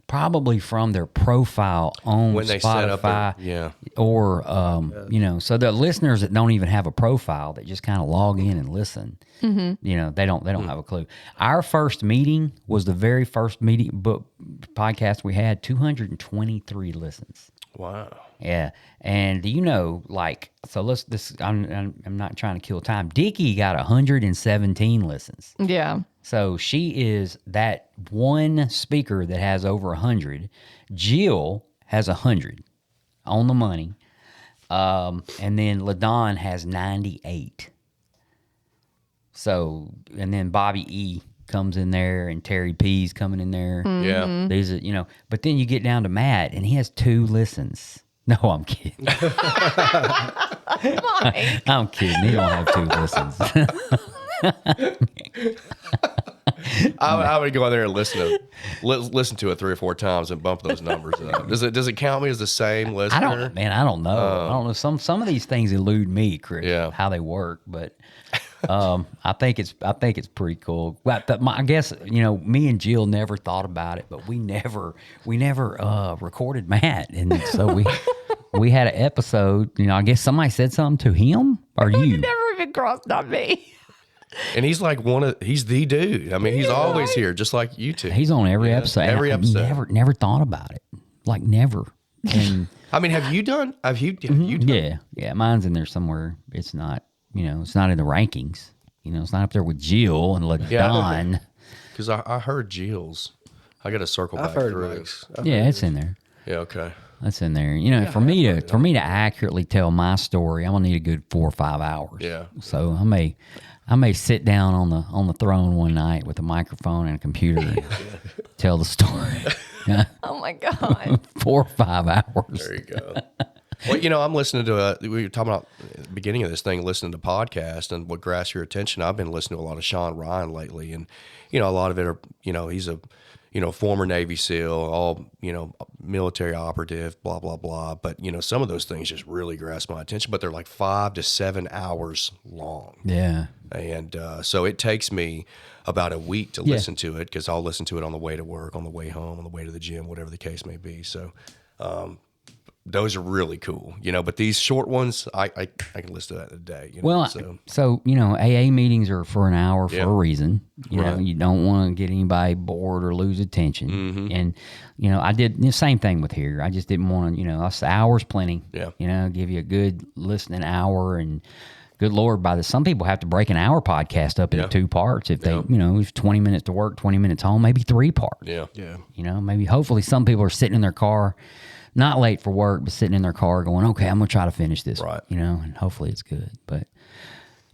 probably from their profile on
When they
Spotify.
set up
Or, so the listeners that don't even have a profile, that just kind of log in and listen, they don't have a clue. Our first meeting was the very first podcast we had, 223 listens.
Wow.
Yeah. And I'm not trying to kill time. Dickie got 117 listens.
Yeah.
So she is that one speaker that has over 100. Jill has 100 on the money. And then LaDon has 98. So, and then Bobby E comes in there, and Terry P's coming in there.
Yeah.
These are, but then you get down to Matt, and he has 2 listens. No, I'm kidding. I'm kidding. He don't have 2 listens.
I would go in there and listen to it 3 or 4 times and bump those numbers up. Does it count me as the same listener?
I don't know. I don't know. Some of these things elude me, Chris.
Yeah.
How they work, but I think it's pretty cool. But I guess me and Jill never thought about it, but we never recorded Matt, and so we had an episode. I guess somebody said something to him or you.
It never even crossed on me.
And he's like he's the dude. I mean, he's always here, just like you two.
He's on every episode. and
every
I
episode.
Never thought about it. Like never. And
I mean, have you done?
yeah, mine's in there somewhere. It's not. It's not in the rankings. It's not up there with Jill and LaDon.
Because I heard Jill's. I got to circle back
I've heard
through.
Mike's.
Yeah, it's in there.
Yeah, okay.
That's in there. For me to accurately tell my story, I'm gonna need a good 4 or 5 hours.
Yeah.
So I may sit down on the throne one night with a microphone and a computer and tell the story.
Oh my God.
4 or 5 hours.
There you go. Well, I'm listening to we were talking about at the beginning of this thing, listening to podcasts, and what grasps your attention. I've been listening to a lot of Sean Ryan lately, and a lot of it are he's a former Navy SEAL, all military operative, blah blah blah. But some of those things just really grasp my attention. But they're like 5 to 7 hours long.
Yeah.
And so it takes me about a week to listen to it, because I'll listen to it on the way to work, on the way home, on the way to the gym, whatever the case may be. So those are really cool, but these short ones, I can listen to that in a day.
Well, so AA meetings are for an hour for a reason. You know, you don't want to get anybody bored or lose attention. And I did the same thing with here. I just didn't want to. Us hours plenty. Yeah. Give you a good listening hour, and good Lord, some people have to break an hour podcast up into 2 parts. If they, it's 20 minutes to work, 20 minutes home, maybe 3 parts.
Yeah.
Maybe hopefully some people are sitting in their car. Not late for work, but sitting in their car going, okay, I'm going to try to finish this,
right.
And hopefully it's good. But,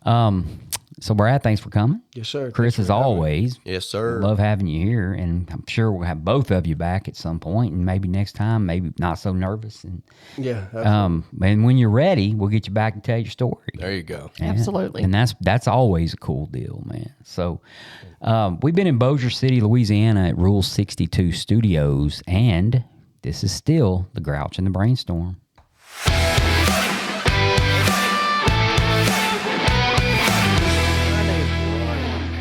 so Brad, thanks for coming.
Yes, sir.
Chris, as always.
Yes, sir.
Love having you here. And I'm sure we'll have both of you back at some point, and maybe next time, maybe not so nervous. And,
yeah. Absolutely.
And when you're ready, we'll get you back and tell your story.
There you go.
Absolutely.
And that's always a cool deal, man. So, we've been in Bossier City, Louisiana at Rule 62 Studios, and this is still the Grouch and the Brainstorm.